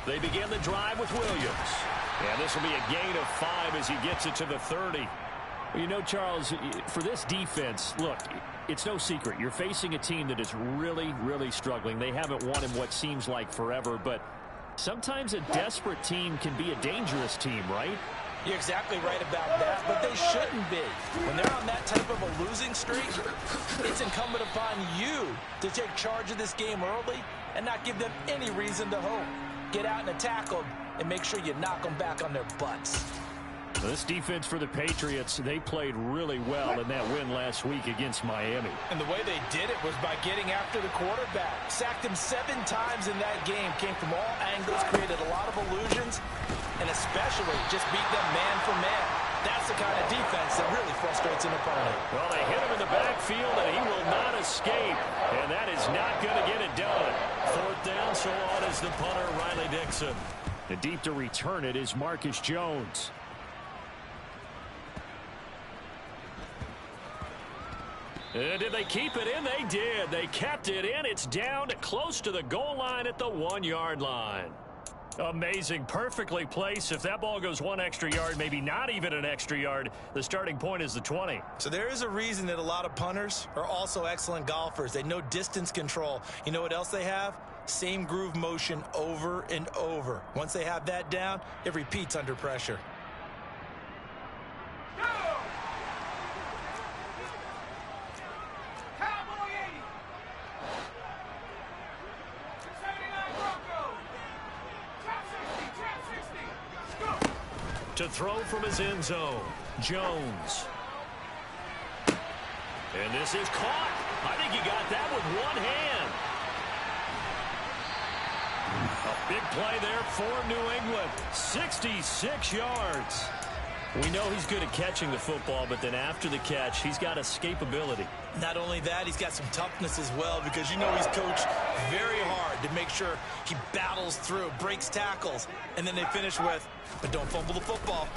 They begin the drive with Williams. And this will be a gain of 5 as he gets it to the 30. You know, Charles, for this defense, look, it's no secret. You're facing a team that is really, really struggling. They haven't won in what seems like forever, but sometimes a desperate team can be a dangerous team, right? You're exactly right about that, but they shouldn't be. When they're on that type of a losing streak, it's incumbent upon you to take charge of this game early and not give them any reason to hope. Get out and attack them and make sure you knock them back on their butts. This defense for the Patriots, they played really well in that win last week against Miami. And the way they did it was by getting after the quarterback. Sacked him 7 times in that game. Came from all angles, created a lot of illusions, and especially just beat them man for man. That's the kind of defense that really frustrates an opponent. Well, they hit him in the backfield, and he will not escape. And that is not going to get it done. 4th down, so on is the punter, Riley Dixon. And deep to return it is Marcus Jones. And did they keep it in? They did. They kept it in. It's down to close to the goal line at the 1-yard line. Amazing. Perfectly placed. If that ball goes 1 extra yard, maybe not even an extra yard, the starting point is the 20. So there is a reason that a lot of punters are also excellent golfers. They know distance control. You know what else they have? Same groove motion over and over. Once they have that down, it repeats under pressure. To throw from his end zone, Jones. And this is caught. I think he got that with one hand. A big play there for New England. 66 yards. We know he's good at catching the football, but then after the catch, he's got escapability. Not only that, he's got some toughness as well, because you know he's coached very hard to make sure he battles through, breaks tackles, and then they finish with, but don't fumble the football.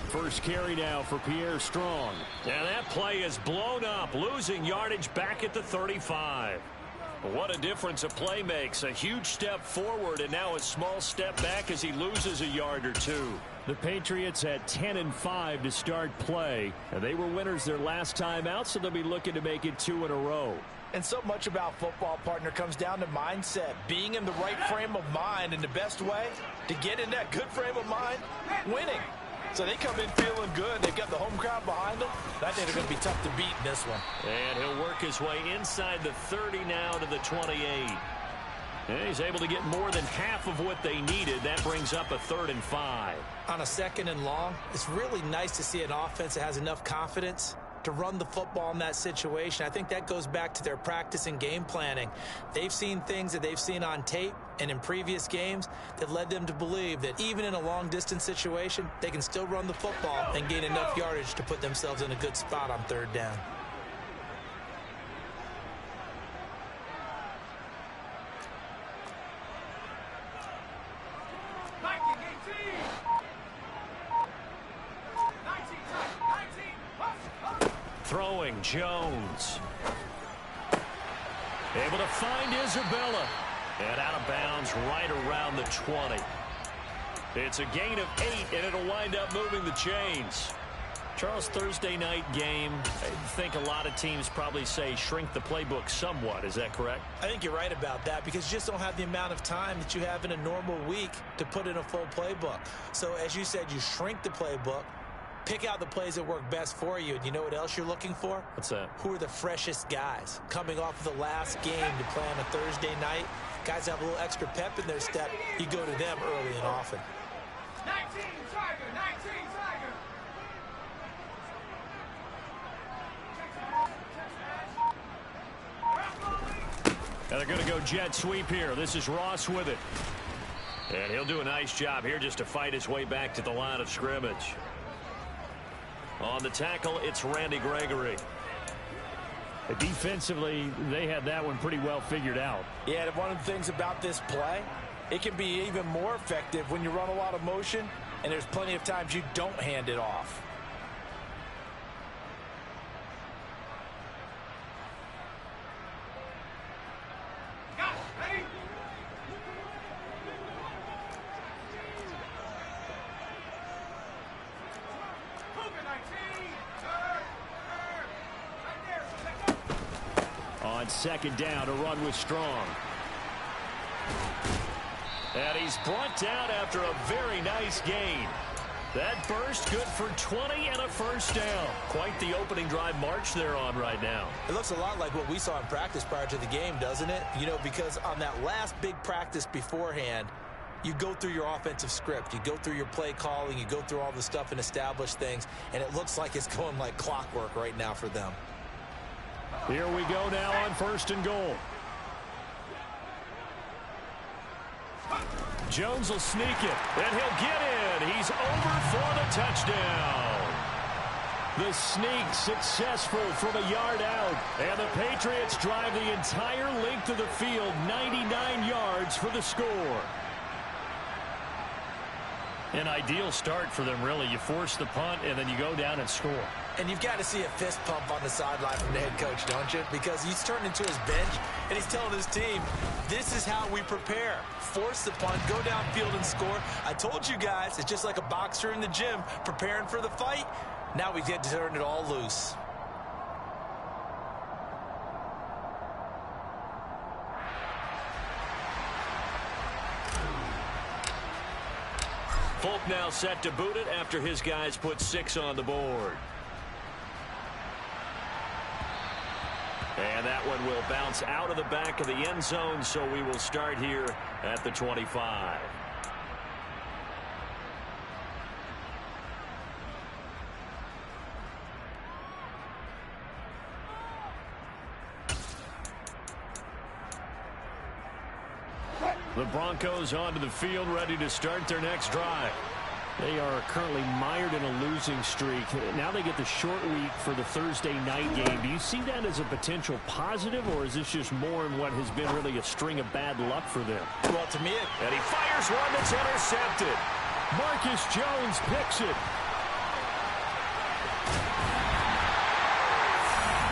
First carry now for Pierre Strong. And that play is blown up, losing yardage back at the 35. What a difference a play makes. A huge step forward and now a small step back as he loses a yard or 2. The Patriots had 10-5 to start play. And they were winners their last time out, so they'll be looking to make it 2 in a row. And so much about football, partner, comes down to mindset. Being in the right frame of mind, and the best way to get in that good frame of mind, winning. So they come in feeling good. They've got the home crowd behind them. I think they're going to be tough to beat in this one. And he'll work his way inside the 30 now to the 28. And he's able to get more than half of what they needed. That brings up a 3rd and 5. On a 2nd and long, it's really nice to see an offense that has enough confidence to run the football in that situation. I think that goes back to their practice and game planning. They've seen things that they've seen on tape and in previous games that led them to believe that even in a long-distance situation, they can still run the football and gain enough yardage to put themselves in a good spot on 3rd down. Throwing Jones. Able to find Isabella. And out of bounds right around the 20. It's a gain of 8, and it'll wind up moving the chains. Charles, Thursday night game, I think a lot of teams probably say shrink the playbook somewhat. Is that correct? I think you're right about that, because you just don't have the amount of time that you have in a normal week to put in a full playbook. So as you said, you shrink the playbook. Pick out the plays that work best for you. And you know what else you're looking for? What's that? Who are the freshest guys? Coming off of the last game to play on a Thursday night, guys have a little extra pep in their step. You go to them early and often. 19 Tiger, 19 Tiger. And they're going to go jet sweep here. This is Ross with it. And he'll do a nice job here just to fight his way back to the line of scrimmage. On the tackle, it's Randy Gregory. Defensively, they had that one pretty well figured out. Yeah, one of the things about this play, it can be even more effective when you run a lot of motion, and there's plenty of times you don't hand it off. on second down to run with Strong. And he's brought down after a very nice gain. That burst good for 20 and a first down. Quite the opening drive march they're on right now. It looks a lot like what we saw in practice prior to the game, doesn't it? You know, because on that last big practice beforehand, you go through your offensive script. You go through your play calling. You go through all the stuff and establish things. And it looks like it's going like clockwork right now for them. Here we go now on first and goal. Jones will sneak it, and he'll get in. He's over for the touchdown. The sneak successful from a yard out, and the Patriots drive the entire length of the field, 99 yards for the score. An ideal start for them, really. You force the punt, and then you go down and score. And you've got to see a fist pump on the sideline from the head coach, don't you? Because he's turned into his bench, and he's telling his team, this is how we prepare. Force the punt, go downfield and score. I told you guys, it's just like a boxer in the gym preparing for the fight. Now we get to turn it all loose. Folk now set to boot it after his guys put 6 on the board. And that one will bounce out of the back of the end zone, so we will start here at the 25. The Broncos onto the field, ready to start their next drive. They are currently mired in a losing streak. Now they get the short week for the Thursday night game. Do you see that as a potential positive, or is this just more in what has been really a string of bad luck for them? Well, to me, and he fires one that's intercepted. Marcus Jones picks it.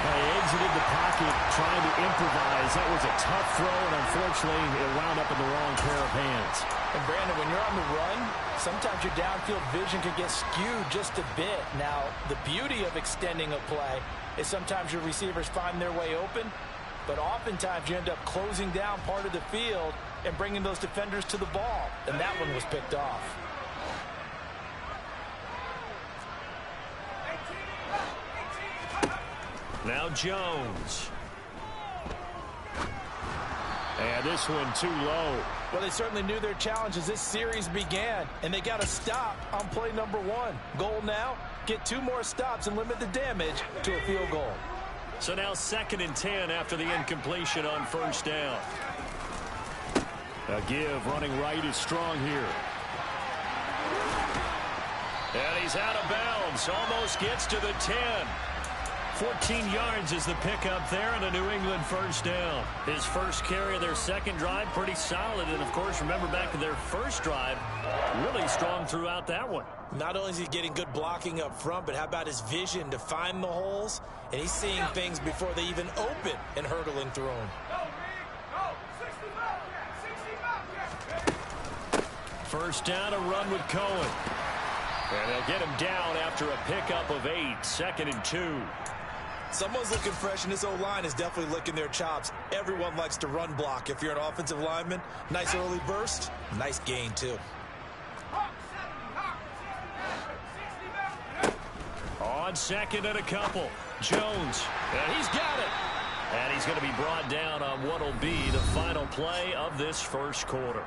They exited the pocket trying to improvise. That was a tough throw, and unfortunately, it wound up in the wrong pair of hands. And Brandon, when you're on the run, sometimes your downfield vision can get skewed just a bit. Now, the beauty of extending a play is sometimes your receivers find their way open, but oftentimes you end up closing down part of the field and bringing those defenders to the ball. And that one was picked off. Now Jones. And this one too low. Well, they certainly knew their challenge as this series began, and they got a stop on play number 1. Goal now, get 2 more stops and limit the damage to a field goal. So now 2nd and 10 after the incompletion on first down. A give running right is Strong here. And he's out of bounds, almost gets to the 10. 14 yards is the pickup there and a New England first down. His first carry of their second drive, pretty solid. And, of course, remember back to their first drive, really strong throughout that one. Not only is he getting good blocking up front, but how about his vision to find the holes? And he's seeing things before they even open and hurdling through them. First down, a run with Cohen. And they'll get him down after a pickup of 8, 2nd and 2. Someone's looking fresh, and this O-line is definitely licking their chops. Everyone likes to run block. If you're an offensive lineman, nice early burst, nice gain, too. On 2nd and a couple, Jones, and he's got it. And he's going to be brought down on what will be the final play of this first quarter.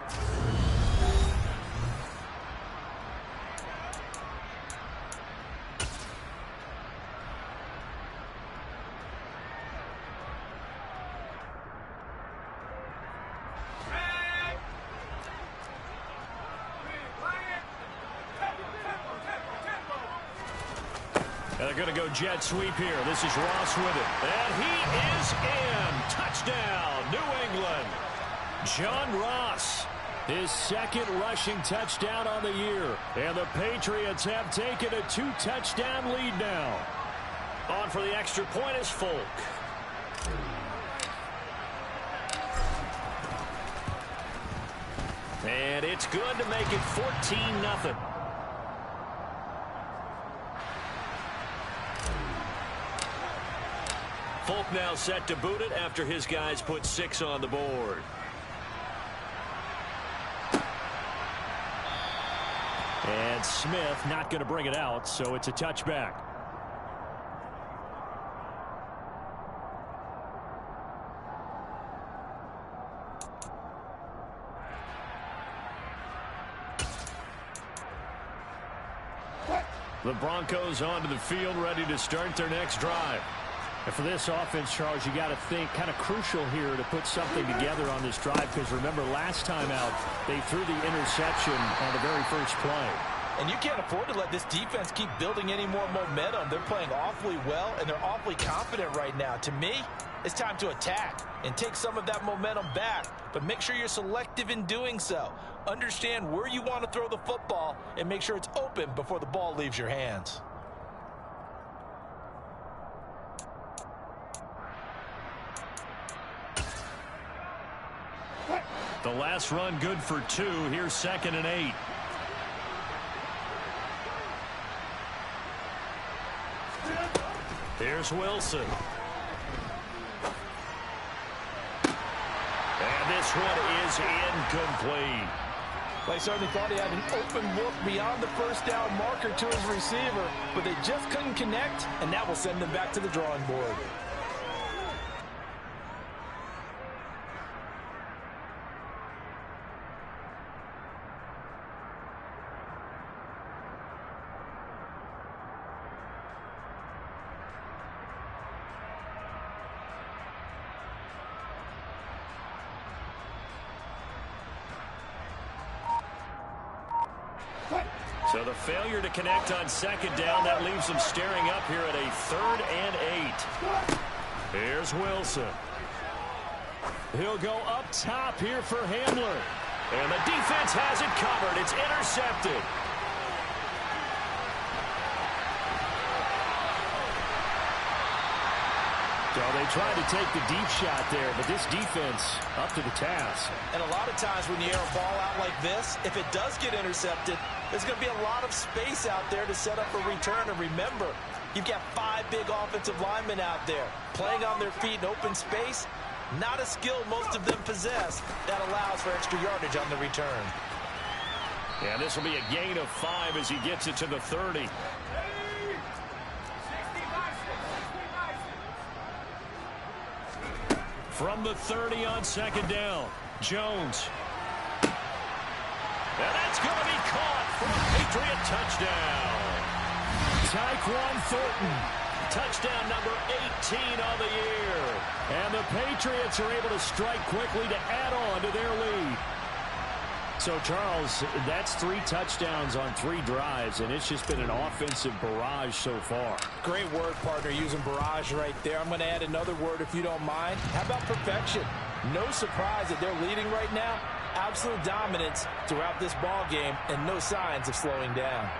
And they're going to go jet sweep here. This is Ross with it. And he is in. Touchdown, New England. John Ross, his 2nd rushing touchdown on the year. And the Patriots have taken a 2-touchdown lead now. On for the extra point is Folk. And it's good to make it 14-0. Folk now set to boot it after his guys put 6 on the board. And Smith not going to bring it out, so it's a touchback. The Broncos onto the field, ready to start their next drive. And for this offense, Charles, you got to think kind of crucial here to put something together on this drive, because remember last time out they threw the interception on the very first play. And you can't afford to let this defense keep building any more momentum. They're playing awfully well, and they're awfully confident right now. To me, it's time to attack and take some of that momentum back, but make sure you're selective in doing so. Understand where you want to throw the football and make sure it's open before the ball leaves your hands. The last run good for 2. Here's 2nd and 8. Here's Wilson. And this one is incomplete. They certainly thought he had an open look beyond the first down marker to his receiver, but they just couldn't connect, and that will send them back to the drawing board. So the failure to connect on 2nd down, that leaves them staring up here at a 3rd and 8. Here's Wilson. He'll go up top here for Hamler. And the defense has it covered. It's intercepted. So they tried to take the deep shot there, but this defense up to the task. And a lot of times when you air a ball out like this, if it does get intercepted, there's going to be a lot of space out there to set up a return. And remember, you've got 5 big offensive linemen out there playing on their feet in open space. Not a skill most of them possess that allows for extra yardage on the return. Yeah, this will be a gain of 5 as he gets it to the 30. From the 30 on 2nd down, Jones. And that's going to be caught for a Patriot touchdown. Tyquan Thornton. Touchdown number 18 on the year. And the Patriots are able to strike quickly to add on to their lead. So, Charles, that's 3 touchdowns on 3 drives, and it's just been an offensive barrage so far. Great word, partner, using barrage right there. I'm going to add another word if you don't mind. How about perfection? No surprise that they're leading right now. Absolute dominance throughout this ball game and no signs of slowing down.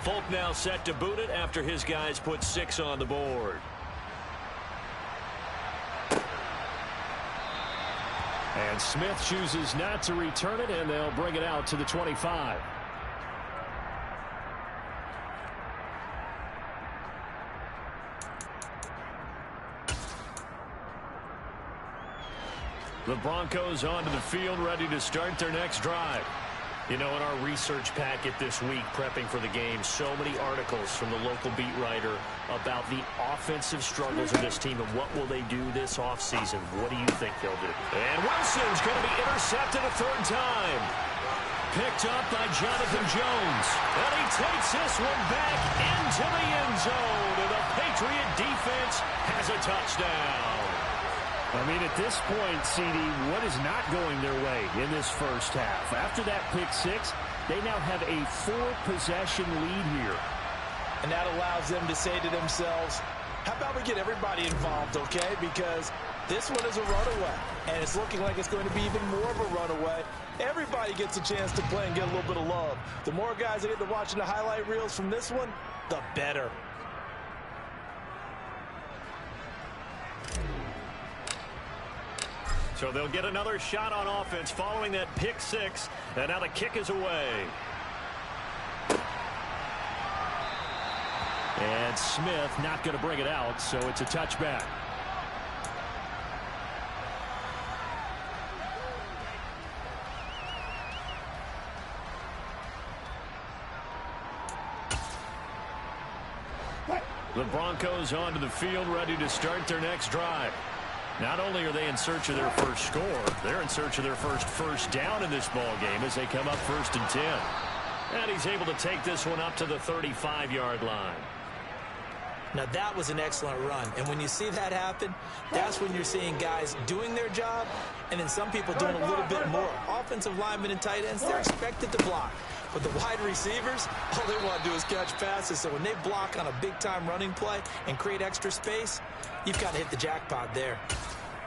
Folk now set to boot it after his guys put 6 on the board. And Smith chooses not to return it, and they'll bring it out to the 25. The Broncos onto the field, ready to start their next drive. You know, in our research packet this week, prepping for the game, so many articles from the local beat writer about the offensive struggles of this team and what will they do this offseason. What do you think they'll do? And Wilson's going to be intercepted a 3rd time. Picked up by Jonathan Jones. And he takes this one back into the end zone. And the Patriot defense has a touchdown. I mean, at this point, CD, what is not going their way in this first half? After that pick 6, they now have a 4-possession lead here. And that allows them to say to themselves, how about we get everybody involved, okay? Because this one is a runaway, and it's looking like it's going to be even more of a runaway. Everybody gets a chance to play and get a little bit of love. The more guys that get to watching the highlight reels from this one, the better. So they'll get another shot on offense following that pick six. And now the kick is away. And Smith not going to bring it out, so it's a touchback. The Broncos onto the field, ready to start their next drive. Not only are they in search of their first score, they're in search of their first down in this ball game as they come up 1st and 10. And he's able to take this one up to the 35-yard line. Now, that was an excellent run. And when you see that happen, that's when you're seeing guys doing their job and then some people doing a little bit more. Offensive linemen and tight ends, they're expected to block. But the wide receivers, all they want to do is catch passes. So when they block on a big-time running play and create extra space, you've got to hit the jackpot there.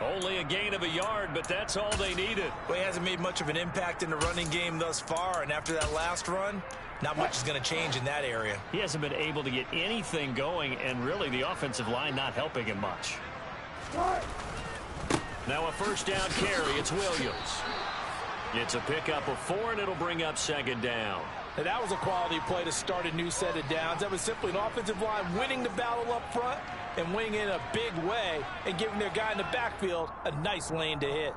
Only a gain of a yard, but that's all they needed. Well, he hasn't made much of an impact in the running game thus far. And after that last run, not much is going to change in that area. He hasn't been able to get anything going, and really the offensive line not helping him much. Now a first down carry. It's Williams. It's a pickup of 4, and it'll bring up 2nd down. Now, that was a quality play to start a new set of downs. That was simply an offensive line winning the battle up front and winning in a big way and giving their guy in the backfield a nice lane to hit.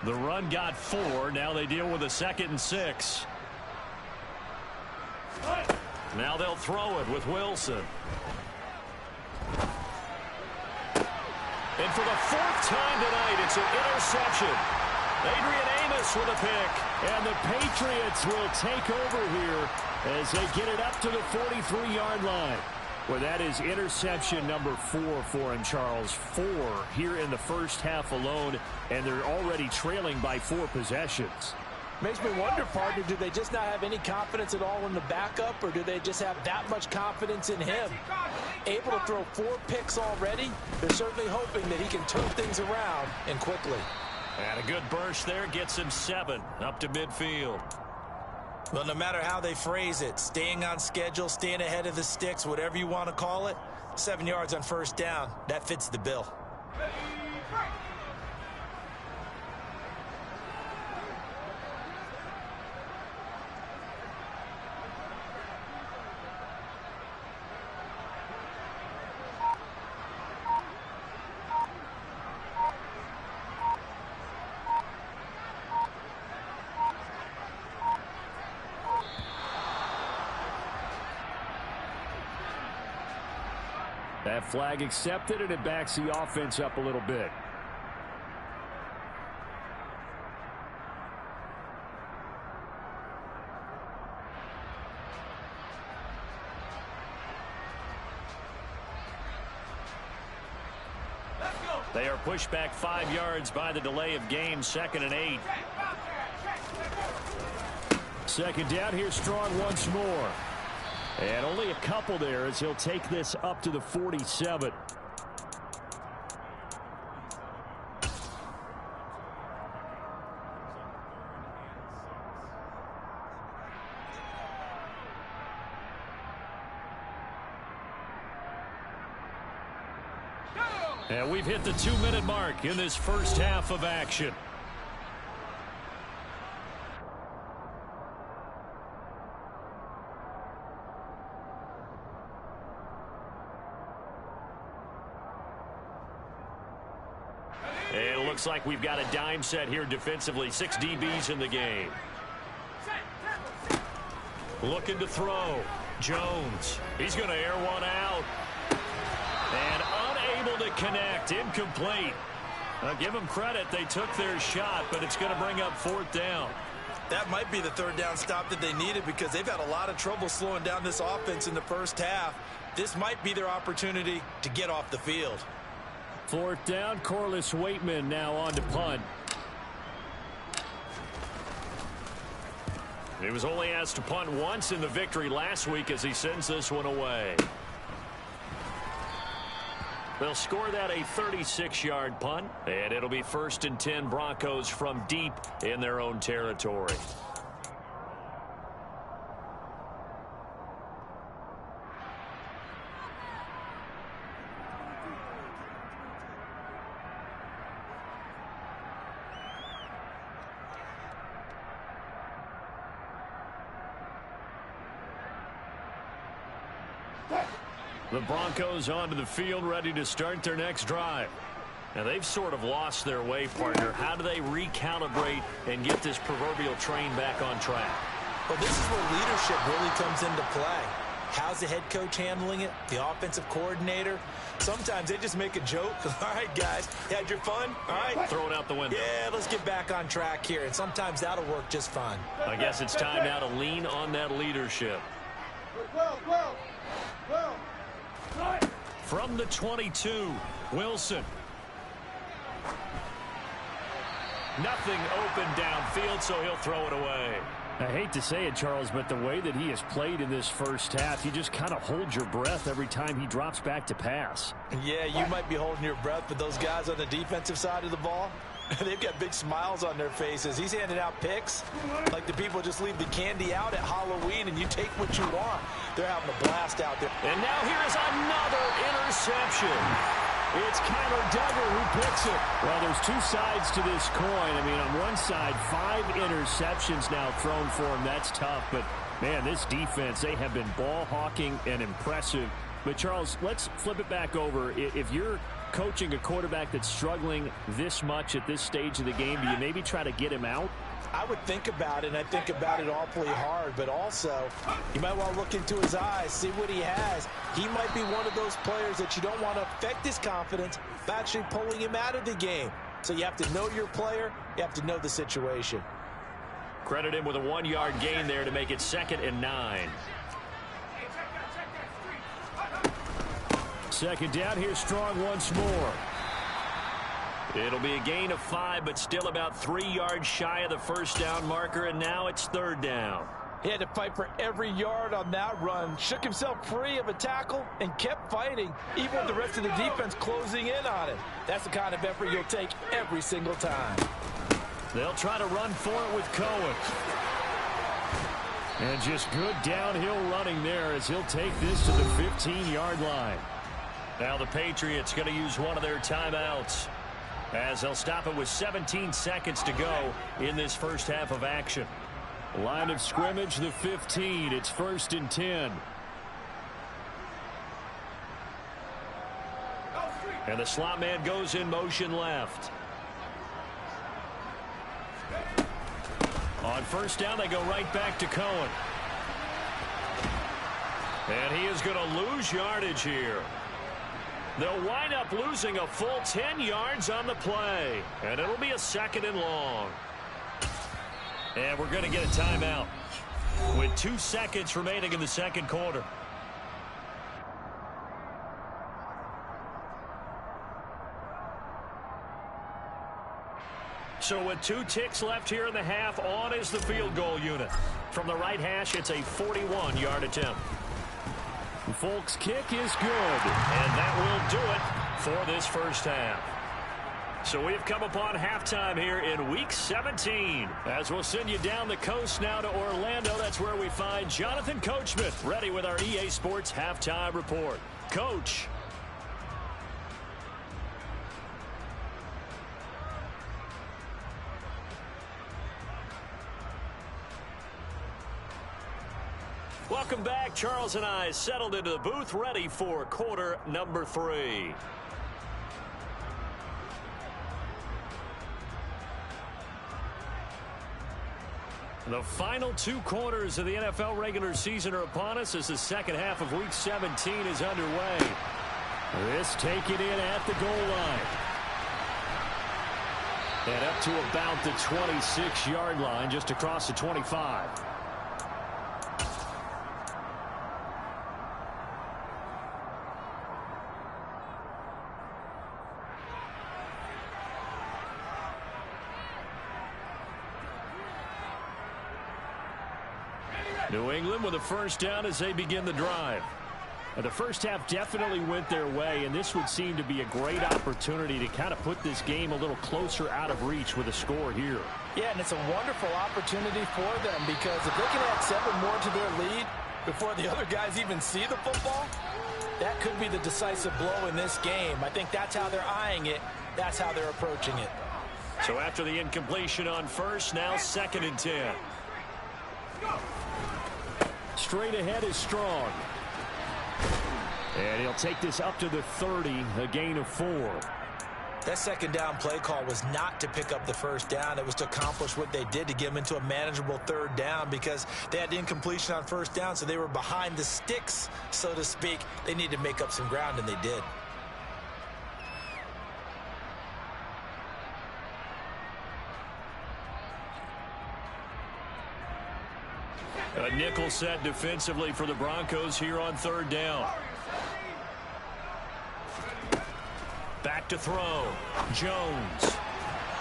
The run got 4. Now they deal with a 2nd and 6. Now they'll throw it with Wilson. And for the 4th time tonight, it's an interception. Adrian Amos with a pick. And the Patriots will take over here as they get it up to the 43-yard line. Well, that is interception number 4 for him, Charles. 4 here in the first half alone, and they're already trailing by 4 possessions. Makes me wonder, partner, do they just not have any confidence at all in the backup, or do they just have that much confidence in him? Able to throw 4 picks already, they're certainly hoping that he can turn things around and quickly. And a good burst there gets him 7 up to midfield. Well, no matter how they phrase it, staying on schedule, staying ahead of the sticks, whatever you want to call it, 7 yards on first down, that fits the bill. That flag accepted, and it backs the offense up a little bit. They are pushed back 5 yards by the delay of game. 2nd and 8. 2nd down here, Strong once more. And only a couple there as he'll take this up to the 47. And we've hit the 2-minute mark in this first half of action. And it looks like we've got a dime set here defensively. 6 DBs in the game. Looking to throw. Jones. He's going to air one out. And unable to connect. Incomplete. Give them credit. They took their shot, but it's going to bring up 4th down. That might be the 3rd down stop that they needed because they've had a lot of trouble slowing down this offense in the first half. This might be their opportunity to get off the field. 4th down, Corliss Waitman now on to punt. He was only asked to punt once in the victory last week as he sends this one away. They'll score that a 36-yard punt, and it'll be 1st and 10 Broncos from deep in their own territory. The Broncos onto the field, ready to start their next drive. Now, they've sort of lost their way, partner. How do they recalibrate and get this proverbial train back on track? Well, this is where leadership really comes into play. How's the head coach handling it? The offensive coordinator? Sometimes they just make a joke. All right, guys, you had your fun? All right. Throw it out the window. Yeah, let's get back on track here. And sometimes that'll work just fine. I guess it's time now to lean on that leadership. From the 22, Wilson. Nothing open downfield, so he'll throw it away. I hate to say it, Charles, but the way that he has played in this first half, you just kind of hold your breath every time he drops back to pass. Yeah, you might be holding your breath, but those guys on the defensive side of the ball, they've got big smiles on their faces. He's handing out picks like the people just leave the candy out at Halloween and you take what you want. They're having a blast out there. And now here is another interception. It's Kyler Duggar who picks it. Well, there's two sides to this coin. I mean, on one side, 5 interceptions now thrown for him. That's tough. But, man, this defense, they have been ball hawking and impressive. But, Charles, let's flip it back over. If you're coaching a quarterback that's struggling this much at this stage of the game, do you maybe try to get him out? I would think about it, and I think about it awfully hard, but also you might want to look into his eyes, see what he has. He might be one of those players that you don't want to affect his confidence by actually pulling him out of the game. So you have to know your player, you have to know the situation. Credit him with a 1-yard gain there to make it 2nd and 9. Second down, here's Strong once more. It'll be a gain of 5, but still about 3 yards shy of the first down marker, and now it's 3rd down. He had to fight for every yard on that run, shook himself free of a tackle, and kept fighting, even with the rest of the defense closing in on it. That's the kind of effort you'll take every single time. They'll try to run for it with Cohen. And just good downhill running there as he'll take this to the 15-yard line. Now the Patriots going to use one of their timeouts, as they'll stop it with 17 seconds to go in this first half of action. Line of scrimmage, the 15. It's 1st and 10. And the slot man goes in motion left. On 1st down, they go right back to Cohen. And he is going to lose yardage here. They'll wind up losing a full 10 yards on the play. And it'll be a 2nd and long. And we're going to get a timeout with 2 seconds remaining in the second quarter. So with 2 ticks left here in the half, on is the field goal unit. From the right hash, it's a 41-yard attempt. Folks' kick is good. And that will do it for this first half. So we have come upon halftime here in Week 17. As we'll send you down the coast now to Orlando, that's where we find Jonathan Coachman ready with our EA Sports Halftime Report. Coach. Welcome back. Charles and I settled into the booth, ready for quarter number 3. The final 2 quarters of the NFL regular season are upon us as the second half of Week 17 is underway. This taken in at the goal line. And up to about the 26-yard line, just across the 25. New England with a first down as they begin the drive. The first half definitely went their way, and this would seem to be a great opportunity to kind of put this game a little closer out of reach with a score here. Yeah, and it's a wonderful opportunity for them because if they can add 7 more to their lead before the other guys even see the football, that could be the decisive blow in this game. I think that's how they're eyeing it. That's how they're approaching it. So after the incompletion on first, now 2nd and 10. Straight ahead is Strong. And he'll take this up to the 30, a gain of 4. That second down play call was not to pick up the first down. It was to accomplish what they did to get them into a manageable third down because they had incompletion on first down, so they were behind the sticks, so to speak. They needed to make up some ground, and they did. A nickel set defensively for the Broncos here on third down. Back to throw. Jones.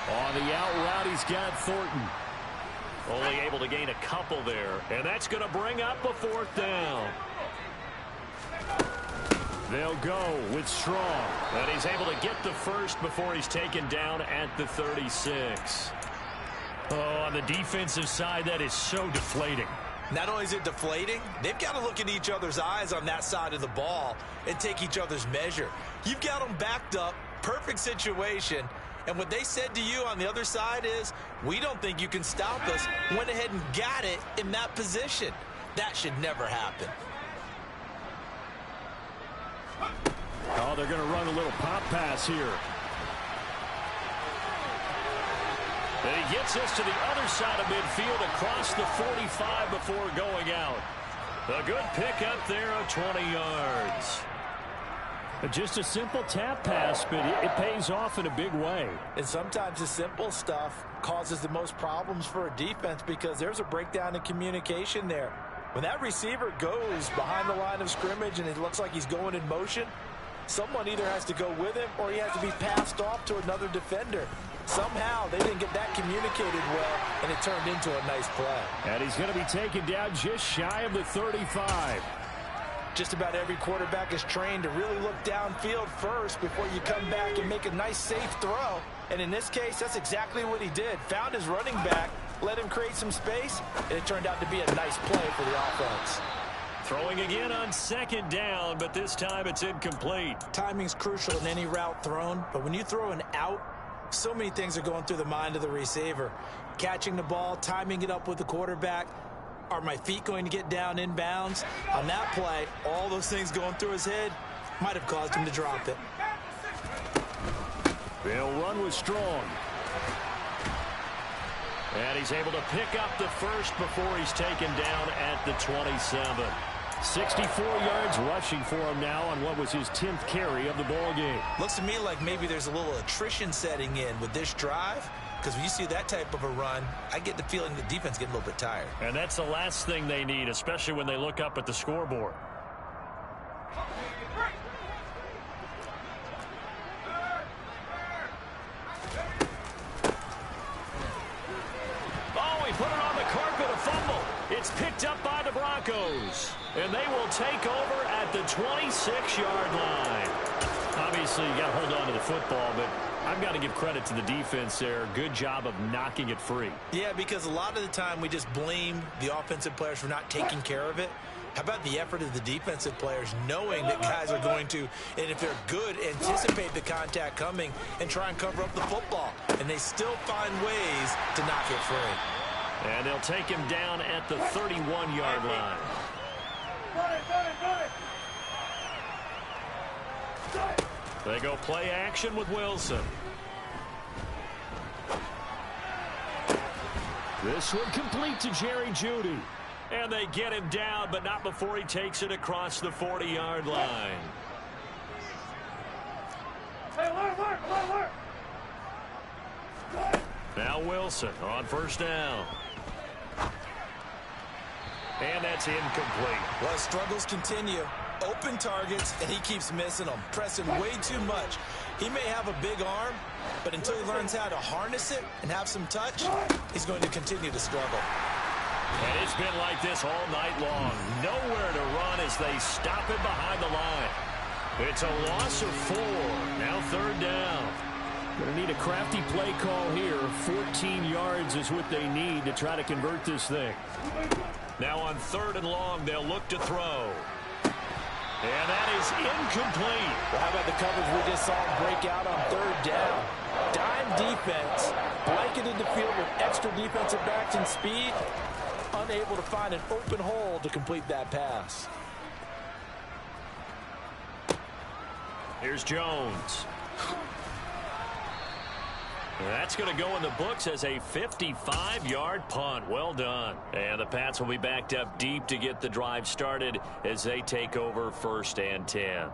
On the out route, he's got Thornton. Only able to gain a couple there. And that's going to bring up a fourth down. They'll go with Strong. And he's able to get the first before he's taken down at the 36. Oh, on the defensive side, that is so deflating. Not only is it deflating, they've got to look in each other's eyes on that side of the ball and take each other's measure. You've got them backed up, perfect situation, and what they said to you on the other side is, we don't think you can stop us. Went ahead and got it in that position. That should never happen. Oh, they're going to run a little pop pass here. And he gets us to the other side of midfield across the 45 before going out. A good pickup there of 20 yards. Just a simple tap pass, but it pays off in a big way. And sometimes the simple stuff causes the most problems for a defense because there's a breakdown in communication there. When that receiver goes behind the line of scrimmage and it looks like he's going in motion, someone either has to go with him or he has to be passed off to another defender. Somehow they didn't get that communicated well, and it turned into a nice play. And he's going to be taken down just shy of the 35. Just about every quarterback is trained to really look downfield first before you come back and make a nice, safe throw. And in this case, that's exactly what he did. Found his running back, let him create some space, and it turned out to be a nice play for the offense. Throwing again on second down, but this time it's incomplete. Timing's crucial in any route thrown, but when you throw an out, so many things are going through the mind of the receiver. Catching the ball, timing it up with the quarterback. Are my feet going to get down inbounds? On that play, all those things going through his head might have caused him to drop it. They'll run with Strong. And he's able to pick up the first before he's taken down at the 27. 64 yards rushing for him now on what was his 10th carry of the ball game. Looks to me like maybe there's a little attrition setting in with this drive, because when you see that type of a run, I get the feeling the defense getting a little bit tired. And that's the last thing they need, especially when they look up at the scoreboard. Oh, he put it on the carpet, a fumble. It's picked up by the Broncos. And they will take over at the 26-yard line. Obviously, you got to hold on to the football, but I've got to give credit to the defense there. Good job of knocking it free. Yeah, because a lot of the time we just blame the offensive players for not taking care of it. How about the effort of the defensive players knowing that guys are going to, and if they're good, anticipate the contact coming and try and cover up the football. And they still find ways to knock it free. And they'll take him down at the 31-yard line. They go play action with Wilson. This one complete to Jerry Jeudy. And they get him down, but not before he takes it across the 40-yard line. Now Wilson on first down. And that's incomplete. Well, struggles continue. Open targets, and he keeps missing them, pressing way too much. He may have a big arm, but until he learns how to harness it and have some touch, he's going to continue to struggle. And it's been like this all night long. Nowhere to run as they stop it behind the line. It's a loss of 4. Now third down. Going to need a crafty play call here. 14 yards is what they need to try to convert this thing. Now on third and long, they'll look to throw. And that is incomplete. Well, how about the coverage we just saw break out on third down? Dime defense, blanketed the field with extra defensive backs and speed, unable to find an open hole to complete that pass. Here's Jones. That's going to go in the books as a 55-yard punt. Well done. And the Pats will be backed up deep to get the drive started as they take over 1st and 10.